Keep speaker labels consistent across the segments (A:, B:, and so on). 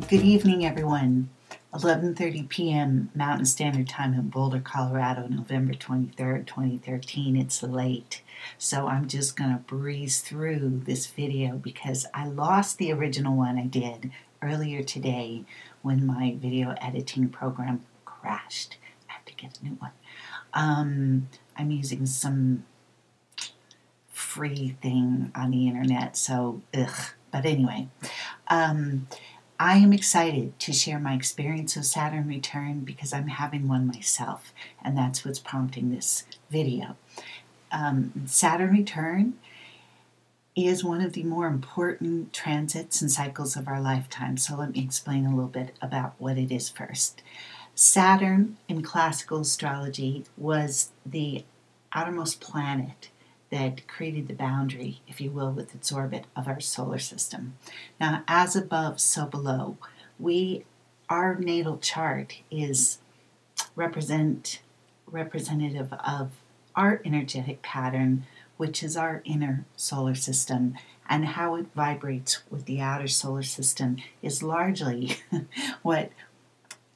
A: Good evening, everyone. 11:30 p.m. Mountain Standard Time in Boulder, Colorado, November 23rd, 2013. It's late, so I'm just going to breeze through this video because I lost the original one I did earlier today when my video editing program crashed. I have to get a new one. I'm using some free thing on the internet, so ugh. But anyway, I am excited to share my experience of Saturn return because I'm having one myself, and that's what's prompting this video. Saturn return is one of the more important transits and cycles of our lifetime, so let me explain a little bit about what it is first. Saturn in classical astrology was the outermost planet that created the boundary, if you will, with its orbit of our solar system. Now, as above, so below. Our natal chart is representative of our energetic pattern, which is our inner solar system, and how it vibrates with the outer solar system is largely what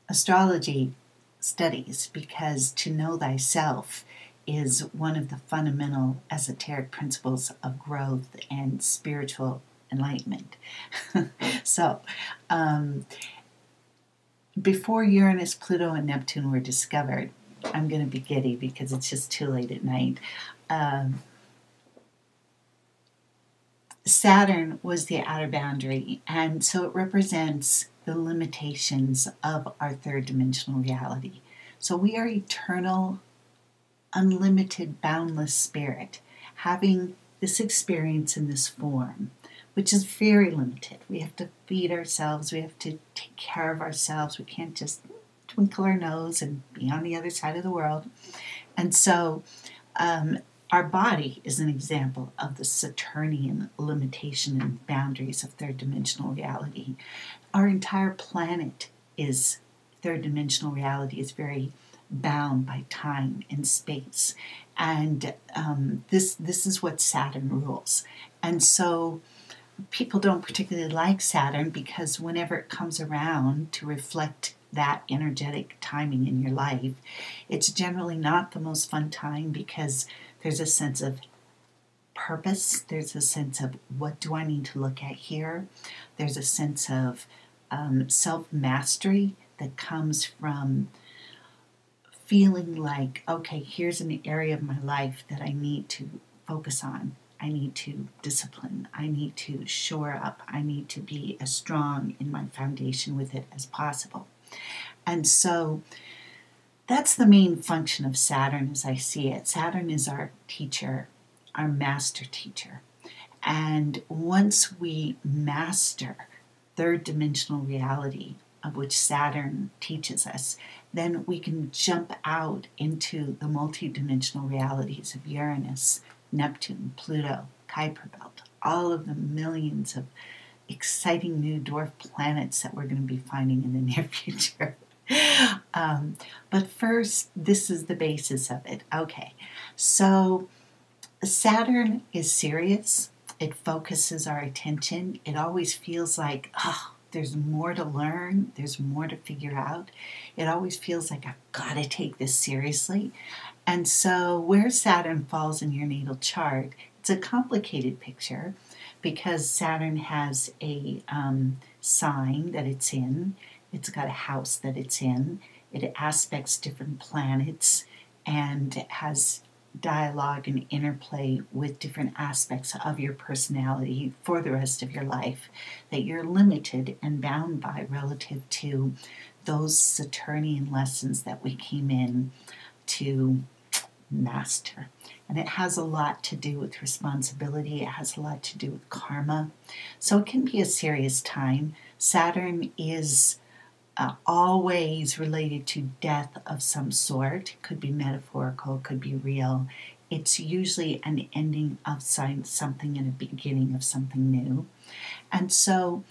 A: astrology studies, because to know thyself is one of the fundamental esoteric principles of growth and spiritual enlightenment. So, before Uranus, Pluto, and Neptune were discovered, I'm going to be giddy because it's just too late at night. Saturn was the outer boundary, and so it represents the limitations of our third dimensional reality. So we are eternal, unlimited, boundless spirit, having this experience in this form, which is very limited. We have to feed ourselves, we have to take care of ourselves, we can't just twinkle our nose and be on the other side of the world. And so our body is an example of the Saturnian limitation and boundaries of third dimensional reality. Our entire planet is third dimensional reality, is very bound by time and space, and this is what Saturn rules. And so people don't particularly like Saturn because whenever it comes around to reflect that energetic timing in your life, it's generally not the most fun time because there's a sense of purpose, there's a sense of what do I need to look at here, there's a sense of self-mastery that comes from feeling like, okay, here's an area of my life that I need to focus on. I need to discipline. I need to shore up. I need to be as strong in my foundation with it as possible. And so that's the main function of Saturn as I see it. Saturn is our teacher, our master teacher. And once we master third dimensional reality, of which Saturn teaches us, then we can jump out into the multidimensional realities of Uranus, Neptune, Pluto, Kuiper Belt, all of the millions of exciting new dwarf planets that we're going to be finding in the near future. But first, this is the basis of it. Okay, so Saturn is serious. It focuses our attention. It always feels like, there's more to learn, there's more to figure out. It always feels like I've got to take this seriously. And so where Saturn falls in your natal chart, it's a complicated picture because Saturn has a sign that it's in. It's got a house that it's in. It aspects different planets and has dialogue and interplay with different aspects of your personality for the rest of your life that you're limited and bound by relative to those Saturnian lessons that we came in to master. And it has a lot to do with responsibility. It has a lot to do with karma. So it can be a serious time. Saturn is always related to death of some sort. It could be metaphorical, it could be real. It's usually an ending of something and a beginning of something new. And so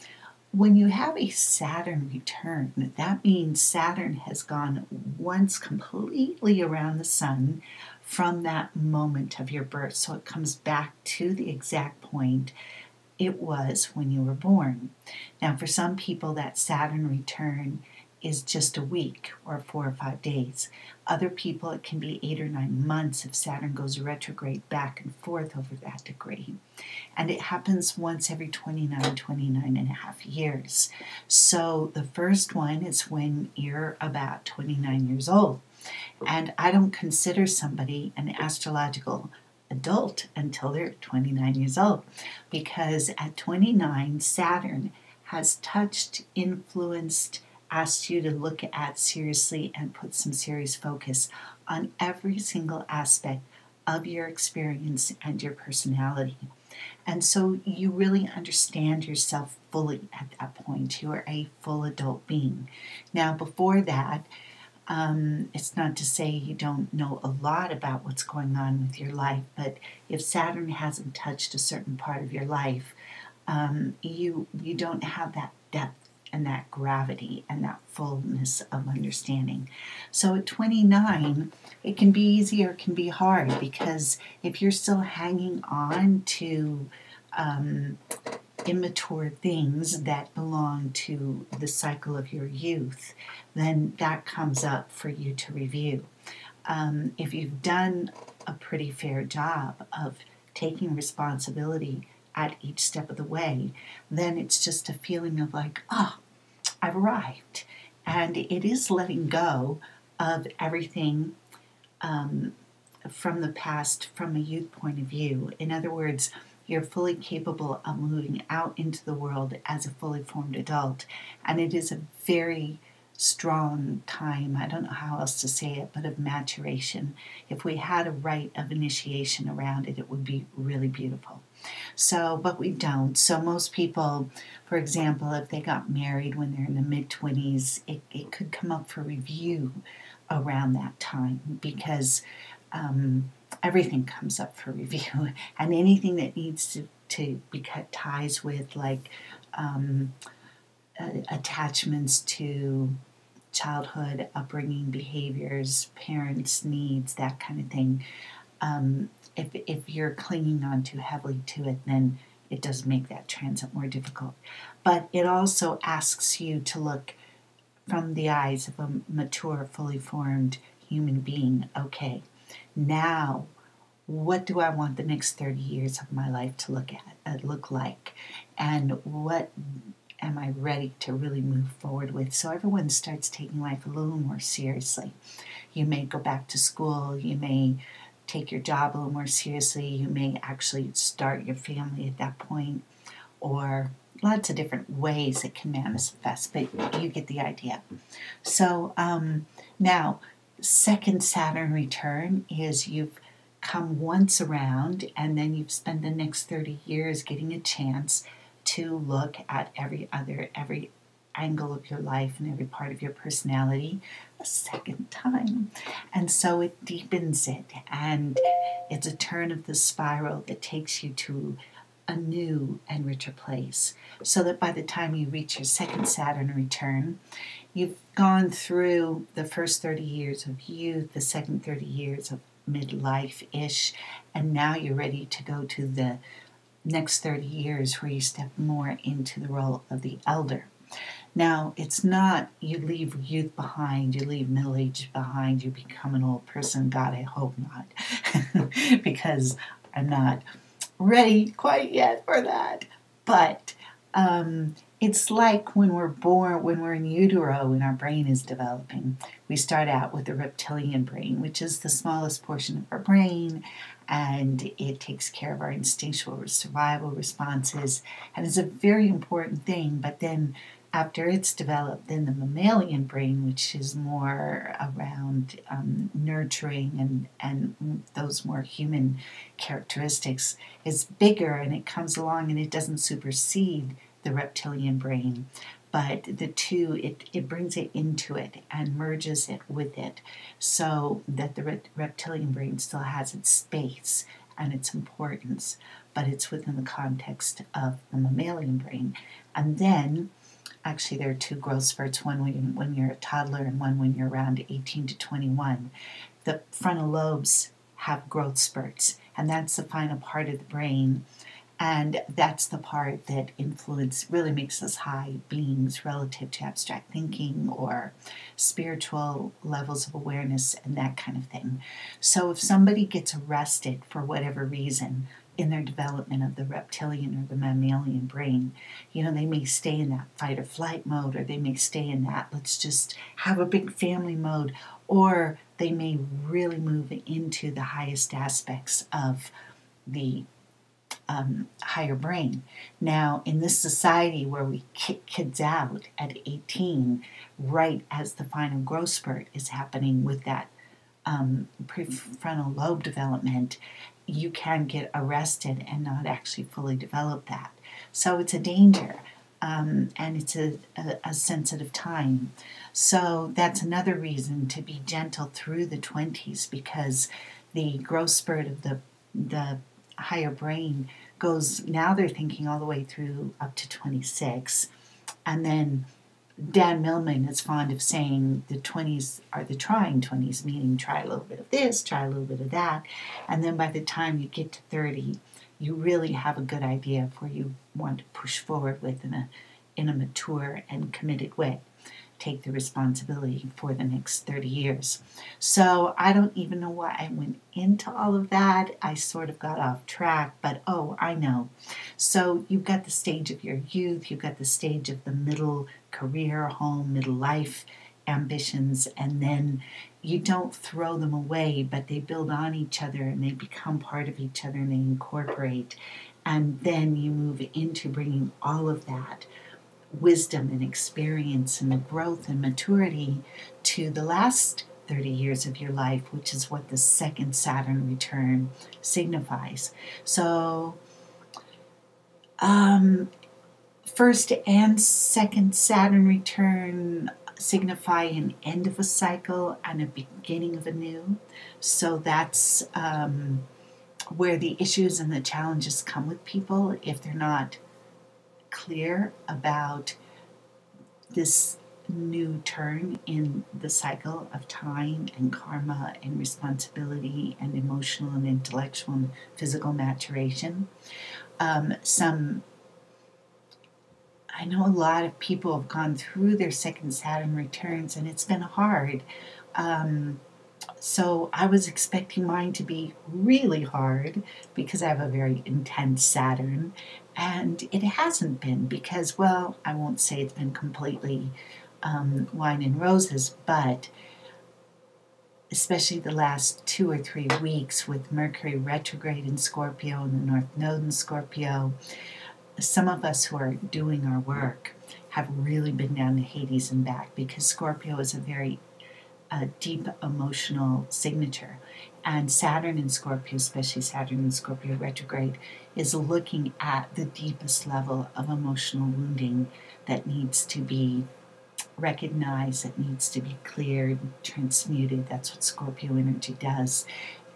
A: when you have a Saturn return, that means Saturn has gone once completely around the sun from that moment of your birth. So it comes back to the exact point it was when you were born. Now, for some people, that Saturn return is just a week or 4 or 5 days. Other people, it can be 8 or 9 months if Saturn goes retrograde back and forth over that degree. And it happens once every 29 and a half years. So the first one is when you're about 29 years old. And I don't consider somebody an astrological adult until they're 29 years old, because at 29, Saturn has touched, influenced, asked you to look at seriously and put some serious focus on every single aspect of your experience and your personality. And so you really understand yourself fully at that point. You are a full adult being. Now, before that, it's not to say you don't know a lot about what's going on with your life, but if Saturn hasn't touched a certain part of your life, you don't have that depth and that gravity and that fullness of understanding. So at 29, it can be easy or it can be hard, because if you're still hanging on to immature things that belong to the cycle of your youth, then that comes up for you to review. If you've done a pretty fair job of taking responsibility at each step of the way, then it's just a feeling of like, oh, I've arrived. And it is letting go of everything from the past from a youth point of view. In other words, you're fully capable of moving out into the world as a fully formed adult. And it is a very strong time, I don't know how else to say it, but of maturation. If we had a rite of initiation around it, it would be really beautiful. So, but we don't. So most people, for example, if they got married when they're in the mid-20s, it could come up for review around that time, because everything comes up for review, and anything that needs to be cut ties with, like attachments to childhood, upbringing, behaviors, parents' needs, that kind of thing. If you're clinging on too heavily to it, then it does make that transit more difficult. But it also asks you to look from the eyes of a mature, fully formed human being. Okay, now what do I want the next 30 years of my life to look like? And what am I ready to really move forward with? So everyone starts taking life a little more seriously. You may go back to school, you may take your job a little more seriously, you may actually start your family at that point, or lots of different ways it can manifest, but you get the idea. So now, second Saturn return is you've come once around, and then you've spent the next 30 years getting a chance to look at every angle of your life and every part of your personality a second time. And so it deepens it, and it's a turn of the spiral that takes you to a new and richer place, so that by the time you reach your second Saturn return, you've gone through the first 30 years of youth, the second 30 years of midlife-ish, and now you're ready to go to the next 30 years where you step more into the role of the elder. Now, it's not you leave youth behind, you leave middle age behind, you become an old person. God, I hope not, because I'm not ready quite yet for that. But it's like when we're born, when we're in utero and our brain is developing. We start out with the reptilian brain, which is the smallest portion of our brain, and it takes care of our instinctual survival responses, and is a very important thing. But then after it's developed, then the mammalian brain, which is more around nurturing and those more human characteristics, is bigger, and it comes along, and it doesn't supersede the reptilian brain, but the two, it brings it into it and merges it with it, so that the reptilian brain still has its space and its importance, but it's within the context of the mammalian brain. And then, actually, there are two growth spurts, one when you're a toddler and one when you're around 18 to 21. The frontal lobes have growth spurts, and that's the final part of the brain And that's the part that influence really makes us high beings relative to abstract thinking or spiritual levels of awareness and that kind of thing. So if somebody gets arrested for whatever reason in their development of the reptilian or the mammalian brain, they may stay in that fight or flight mode, or they may stay in that let's just have a big family mode, or they may really move into the highest aspects of the higher brain. Now, in this society where we kick kids out at 18, right as the final growth spurt is happening with that prefrontal lobe development, you can get arrested and not actually fully develop that. So it's a danger, and it's a sensitive time. So that's another reason to be gentle through the 20s, because the growth spurt of the higher brain goes, now they're thinking all the way through up to 26. And then Dan Millman is fond of saying the 20s are the trying 20s, meaning try a little bit of this, try a little bit of that. And then by the time you get to 30, you really have a good idea of where you want to push forward with in a mature and committed way. Take the responsibility for the next 30 years. So I don't even know why I went into all of that. I sort of got off track, but I know. So you've got the stage of your youth, you've got the stage of the middle career, home, middle life ambitions, and then you don't throw them away, but they build on each other and they become part of each other and they incorporate. And then you move into bringing all of that wisdom and experience and the growth and maturity to the last 30 years of your life, which is what the second Saturn return signifies. So first and second Saturn return signify an end of a cycle and a beginning of a new. So that's where the issues and the challenges come with people if they're not clear about this new turn in the cycle of time and karma and responsibility and emotional and intellectual and physical maturation. I know a lot of people have gone through their second Saturn returns and it's been hard. So I was expecting mine to be really hard because I have a very intense Saturn, and it hasn't been because, well, I won't say it's been completely wine and roses, but especially the last 2 or 3 weeks with Mercury retrograde in Scorpio and the North Node in Scorpio, some of us who are doing our work have really been down to Hades and back, because Scorpio is a very deep emotional signature. And Saturn in Scorpio, especially Saturn in Scorpio retrograde, is looking at the deepest level of emotional wounding that needs to be recognized, that needs to be cleared, transmuted. That's what Scorpio energy does.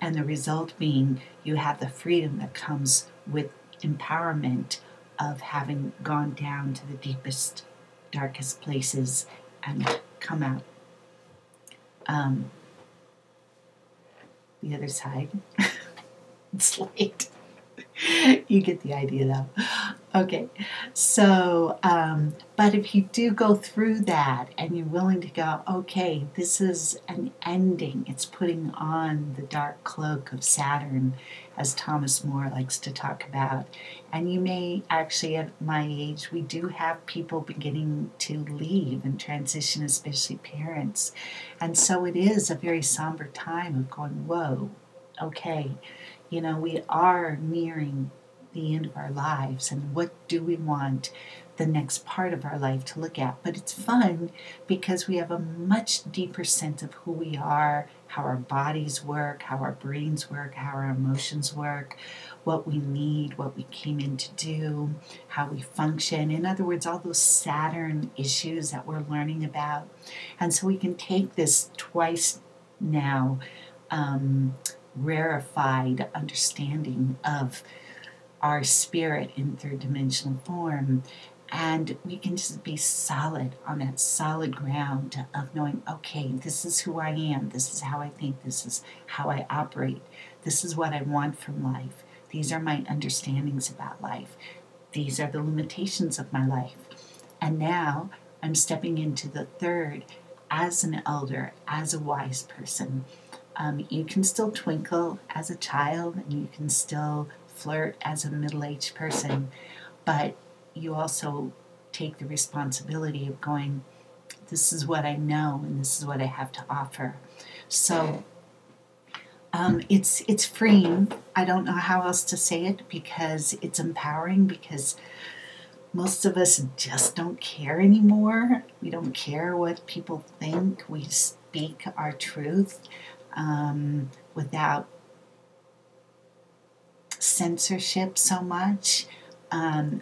A: And the result being you have the freedom that comes with empowerment of having gone down to the deepest, darkest places and come out the other side. It's late. You get the idea though. Okay, so, but if you do go through that and you're willing to go, okay, this is an ending, it's putting on the dark cloak of Saturn, as Thomas More likes to talk about. And you may actually, at my age, we do have people beginning to leave and transition, especially parents. And so it is a very somber time of going, whoa, okay, we are nearing the end of our lives, and what do we want the next part of our life to look at? But it's fun because we have a much deeper sense of who we are, how our bodies work, how our brains work, how our emotions work, what we need, what we came in to do, how we function. In other words, all those Saturn issues that we're learning about. And so we can take this twice now rarefied understanding of our spirit in third dimensional form, and we can just be solid on that solid ground of knowing, okay, this is who I am, this is how I think, this is how I operate, this is what I want from life, These are my understandings about life. These are the limitations of my life. And now I'm stepping into the third as an elder, as a wise person. You can still twinkle as a child, and you can still flirt as a middle-aged person, but you also take the responsibility of going, this is what I know and this is what I have to offer. So it's freeing. I don't know how else to say it, because it's empowering, because most of us just don't care anymore. We don't care what people think. We speak our truth without censorship so much.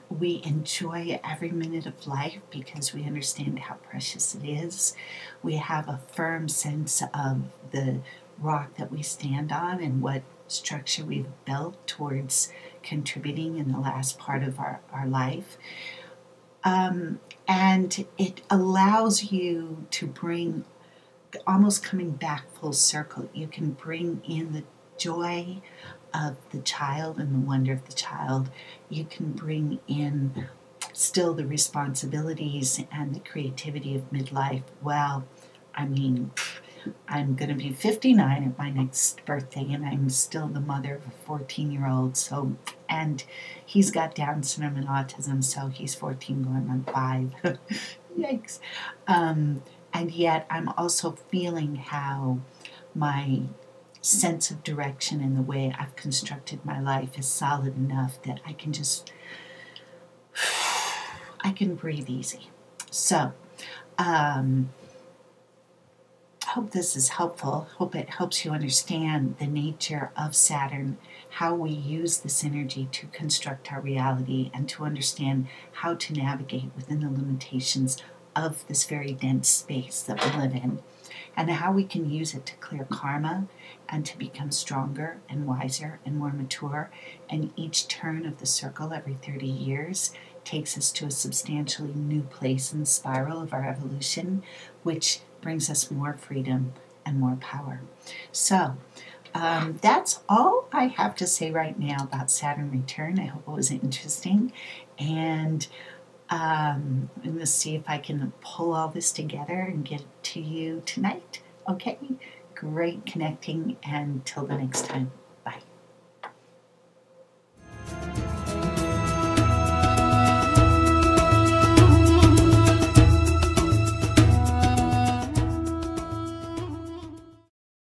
A: We enjoy every minute of life because we understand how precious it is. We have a firm sense of the rock that we stand on and what structure we've built towards contributing in the last part of our life. And it allows you to bring, almost coming back full circle, you can bring in the joy of the child and the wonder of the child. You can bring in still the responsibilities and the creativity of midlife. Well, I mean, I'm going to be 59 at my next birthday, and I'm still the mother of a 14-year-old. So, and he's got Down syndrome and autism, so he's 14 going on 5. Yikes. And yet I'm also feeling how my sense of direction and the way I've constructed my life is solid enough that I can just, I can breathe easy. So, hope this is helpful. Hope it helps you understand the nature of Saturn, how we use this energy to construct our reality, and to understand how to navigate within the limitations of this very dense space that we live in, and how we can use it to clear karma and to become stronger and wiser and more mature. And each turn of the circle every 30 years takes us to a substantially new place in the spiral of our evolution, which brings us more freedom and more power. So that's all I have to say right now about Saturn return. I hope it was interesting, and I'm going to see if I can pull all this together and get it to you tonight. Okay, great connecting, and till the next time, bye.